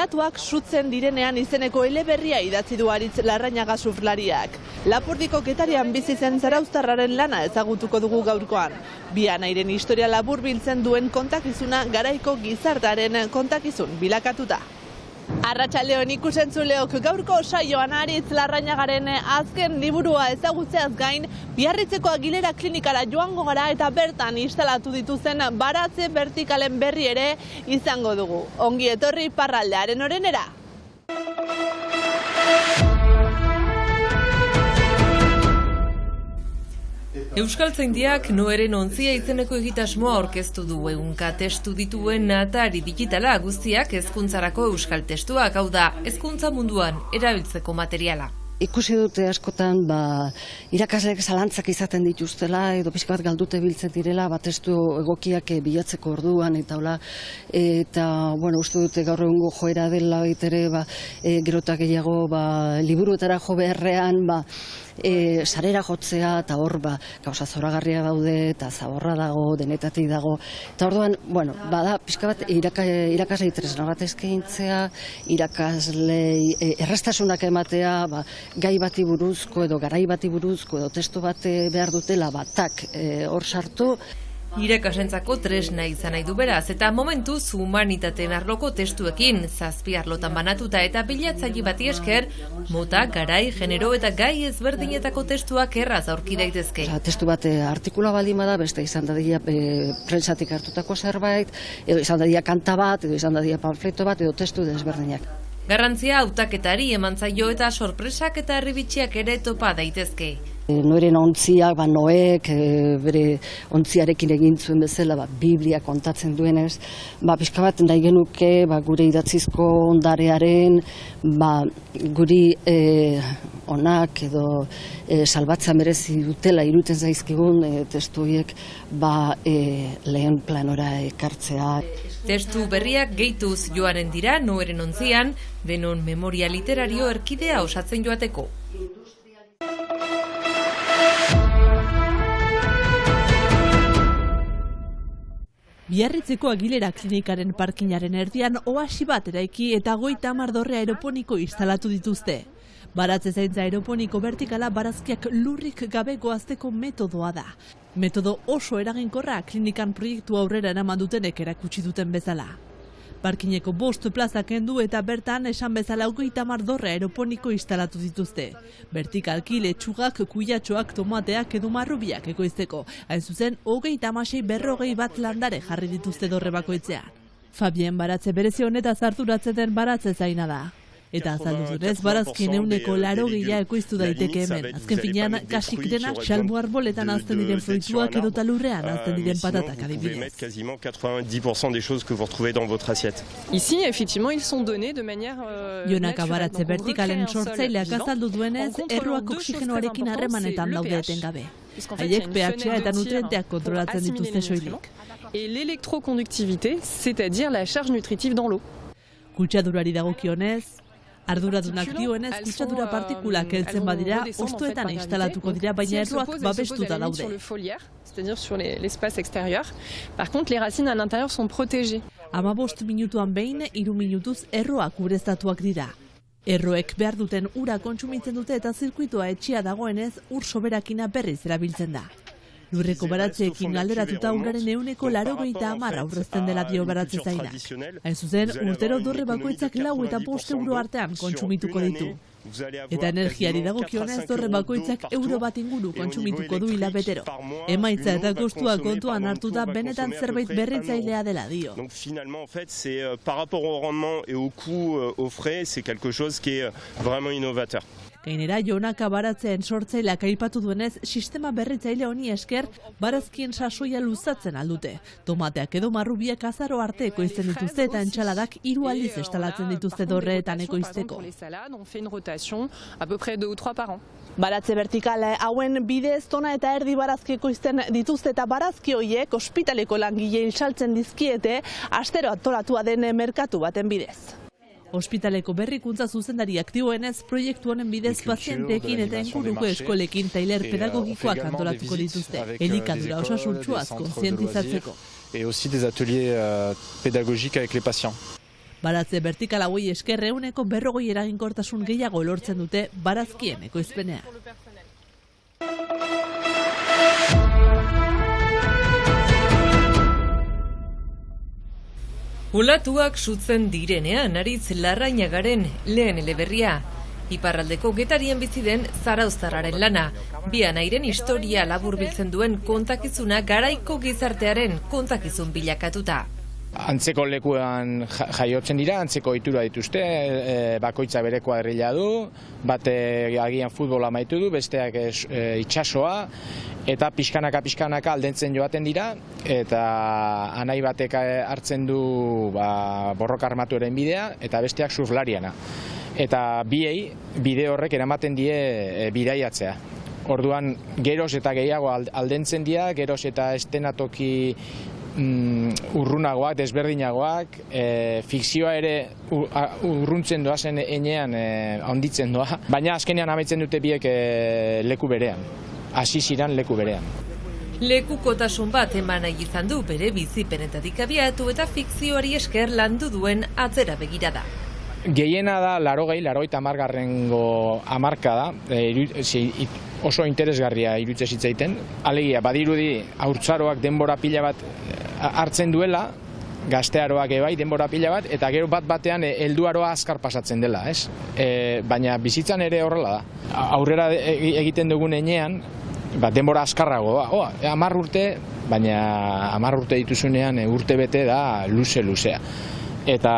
Olatuak sutzen direnean izeneko eleberria idatzi du Aritz Larrañaga surflariak. Lapurdiko Getarian bizi zen zarauztarraren lana ezagutuko dugu gaurkoan. Bi anairen historia labur biltzen duen kontakizuna garaiko gizartaren kontakizun bilakatuta. Arratsaldeon ikusentzuleok, gaurko saioan Aritz Larrañagaren azken liburua ezagutzeaz gain, Biarritzeko Agilera klinikara joango gara eta bertan instalatu dituzten baratze vertikalen berri ere izango dugu. Ongi etorri Parraldearen orenera. Euskaltzaindiak Noeren ontzia izeneko egitasmoa aurkeztu du. Ehunka testu dituen atari digitala guztiak hezkuntzarako euskal testuak, hau da, hezkuntza munduan erabiltzeko materiala. Ikusi dute askotan irakasleek zalantzak izaten dituztela edo pixka bat galdute biltzen direla testu egokiak bilatzeko orduan eta hola, eta uste dute gaur egungo joera dela ere gerota gehiago liburuetara jo beharrean sarera jotzea eta hor gauza zoragarria daude eta zaborra dago, denetatik dago, eta orduan bada pixka bat irakaslei tresna bat eskaintzea, irakaslei erraztasunak ematea gai bati buruzko edo garai bati buruzko edo testu bat behar dutela hor sartu. Irakasentzako tresna izan nahi du beraz, eta momentuz humanitateen arloko testuekin, 7 arlotan banatuta eta bilatzaile bati esker, mota, garai, genero eta gai ezberdinetako testuak erraz aurki daitezke. Testu bat artikula baldin bada, beste izan dadia prentsatik hartutako zerbait, edo izan dadia kanta bat, edo izan dadia panfleto bat, edo testu desberdinak. Garrantzia hautaketari eman zaio eta sorpresak eta herribitxiak ere topa daitezke. Noeren ontziak, Noek bere ontziarekin egin zuen bezala, Biblia kontatzen duenez, pixka bat nahi genuke gure idatzizko ondarearen, guri onak edo salbatza merezi dutela iruten zaizkigun testu horiek lehen planora ekartzea. Testu berriak gehituz joanen dira Noeren ontzian, denon memoria literario erkidea osatzen joateko. Biarritzeko Agilera klinikaren parkinaren erdian oasi bat eraiki eta 50 dorre aeroponiko instalatu dituzte. Baratze zaintza aeroponiko vertikala barazkiak lurrik gabe goazteko metodoa da. Metodo oso eraginkorra klinikan proiektu aurrera eraman dutenek erakutsi duten bezala. Parkineko 5 plaza kendu eta bertan esan bezala 50 dorre aeroponiko instalatu dituzte. Vertikalki letxugak, kuiatxoak, tomateak edo marrubiak ekoizteko. Hain zuzen, 36 bat landare jarri dituzte dorre bakoitzean. Fabien baratze berezi honetaz arduratzen den baratze zaina da. Eta azalduzunez, barazkien 80 ekoiztu daiteke hemen. Azken finean, kasik denak, salbu arboletan azten diren fruituak edo talurrean azten diren patatak adibidez. Ici, effectivement, ils sont donnés de manière Jonaka baratze vertikalen sortzaileak azaldu duenez, erroak oxigenoarekin harremanetan daude etengabe. Haiek pH eta nutrienteak kontrolatzen dituzte soilik. Et l'électroconductivité, c'est-à-dire la charge nutritive dans l'eau. Kutsadurari dagokionez, arduradunak dioenez kutsadura partikulak heltzen badira, hostoetan instalatuko dira, baina erroak babestuta daude. C'est-à-dire sur l'espace extérieur. Par contre, les racines à l'intérieur sont protégées. 15 minutuan behin, 3 minutuz erroak ureztatuak dira. Erroek behar duten ura kontsumitzen dute eta zirkuitoa etxia dagoenez ur soberakina berriz erabiltzen da. Lurreko baratzeekin galderatuta uraren 80% aurrezten dela dio baratze zainak. Hain zuzen, urtero dorre bakoitzak 4 eta 5 euro artean kontsumituko ditu. Eta energiari dagokionez dorre bakoitzak €1 inguru kontsumituko du hilabetero. Emaitza eta kostua kontuan hartuta benetan zerbait berritzailea dela dio. Donc finalement en fait c'est par rapport au rendement et au coût aux frais, c'est quelque chose qui est vraiment innovateur. Gainera, Jonaka baratzeen sortzaileak aipatu duenez, sistema berritzaile honi esker, barazkien sasoia luzatzen aldute. Tomateak edo marrubiak azaro arte ekoizten dituzte eta entxaladak 3 aldiz instalatzen dituzte dorreetan ekoizteko. Baratze vertikal hauen bidez tona eta erdi barazki ekoizten dituzte eta barazki horiek ospitaleko langileen saltzen dizkiete astero antolatua den merkatu baten bidez. Ospitaleko berrikuntza zuzendari aktiboenez proiektu honen bidez pazienteekin eta inguruko eskolekin tailer pedagogikoak antolatuko dituzte, elikadura osasuntsuaz kontzientizatzeko. Et aussi des ateliers pédagogiques avec les patients. Baratze vertikal hauei esker 140 eraginkortasun gehiago lortzen dute barazkien ekoizpenean. Olatuak sutzen direnean Aritz Larrañagaren lehen eleberria. Iparraldeko Getarien bizi den zarauztarraren lana. Bi anairen historia laburbiltzen duen kontakizuna garaiko gizartearen kontakizun bilakatuta. Antzeko lekuan jaiotzen dira, antzeko ohitura dituzte, bakoitza bere kuadrilla du, bate agian futbola amaitu du, besteak itsasoa, eta pixkanaka aldentzen joaten dira, eta anai batek hartzen du borroka armatuaren bidea, eta besteak surflariana. Eta biei, bide horrek eramaten die bidaiatzea. Orduan, geroz eta gehiago aldentzen dira, geroz eta estenatoki urrunagoak, desberdinagoak, fikzioa ere urruntzen doazen enean handitzen doa, baina azkenean amaitzen dute biek leku berean, hasi ziran leku berean. Lekukotasun bat eman nahi izan du bere bizipenetatik abiatu eta fikzioari esker landu duen atzera begirada. Gehiena da 80 hamargarrengo hamarka da, oso interesgarria irutze zitzaiten. Alegia, badirudi haurtzaroak denbora pila bat hartzen duela, gaztearoak ebai denbora pila bat, eta gero bat-batean helduaroa azkar pasatzen dela, ez? Baina bizitzan ere horrela da. Aurrera egiten dugun enean, denbora azkarrago da. 10 urte, baina 10 urte dituzunean urte bete da luzea. Eta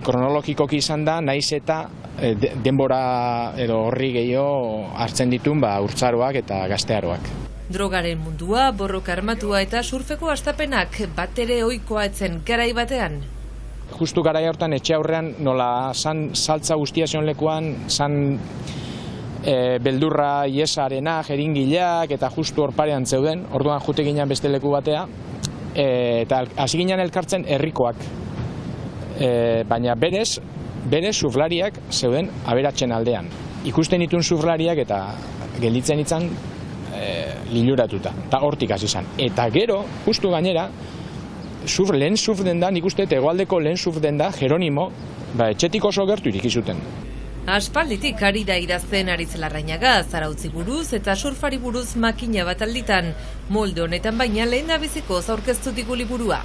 kronologikoki izan da, naiz eta denbora edo horri gehiago hartzen ditun haurtzaroak eta gaztearoak. Drogaren mundua, borroka armatua eta surfeko astapenak bat ere ohikoa etzen garai batean. Justu garai hortan etxe aurrean nola saltza guztia zion lekuan, beldurra iesarena, jeringileak eta justu horparean zeuden, orduan jute ginen beste leku batea, eta hasi ginen elkartzen herrikoak. Baina berez surflariak zeuden aberatzen aldean. Ikusten ditun surflariak eta gelditzen itzan liluratuta, eta hortik hasi izan. Eta gero, justu gainera, lehen surf denda, nik uste hegoaldeko lehen surf denda, Jeronimo, etxetik oso gertu irikizuten. Aspalditik ari da idazten Aritz Larrañaga, zarautzi buruz eta surfari buruz makina bat alditan. Molde honetan baina lehendabizikoz aurkeztuko liburua.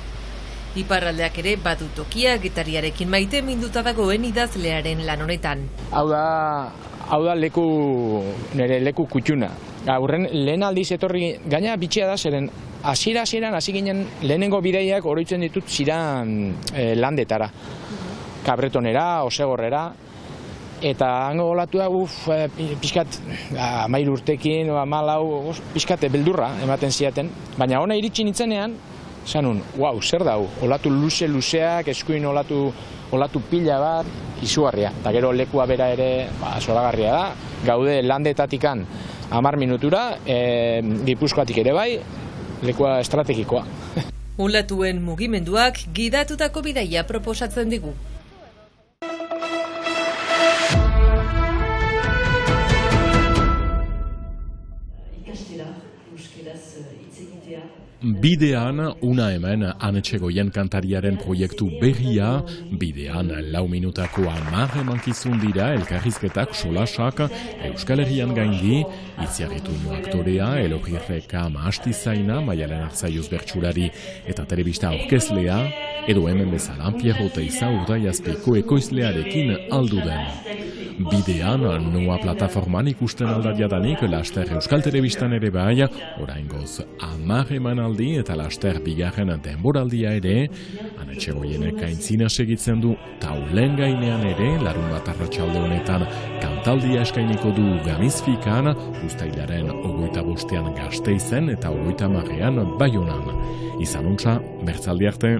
Iparraldeak ere badu tokia Getariarekin maite minduta dagoen idazlearen lan honetan. Hau da nire leku kutxuna. Aurren lehen aldiz etorri, gaina bitxia da zeren hasieran hasi ginen lehenengo bideiak oroitzen ditut ziran landetara. Kabretonera, Osegorrera, eta hango olatua pixkat 10 urtekin, 14, pixkat beldurra ematen ziaten, baina ona iritsi nintzenean, zanun, zer da, olatu luzeak, eskuin olatu pila bat, izugarria. Eta gero lekua bera ere zoragarria da, gaude landetatikan 10 minutura, Gipuzkoatik ere bai, lekua estrategikoa. Olatuen mugimenduak gidatutako bidaia proposatzen digu. Bidean, una hemen Anetxegoien kantariaren proiektu berria, bidean 4 minutako 10 emankizun dira elkarrizketak solasak Euskal Herrian gaindi, Itziarritu aktorea, Elogirreka Maastizaina, Maialen Artzaiuz bertsulari eta telebista aurkezlea, edo hemen bezala Pierro Teiza Urdaiazpiko ekoizlearekin aldu den. Bidean, Noa plataforman ikusten aldadiadanik, laster Euskal Telebistan ere bai, oraingoz 10 emanaldi eta laster bigarren denboraldia ere, Anetxegoienek aintzina segitzen du, taulen gainean ere, larunbat arratsalde honetan, kantaldia eskainiko du Gamizfikan, uztailaren 25ean Gasteizen eta 30ean Baionan. Izan untza, bertzaldi arte.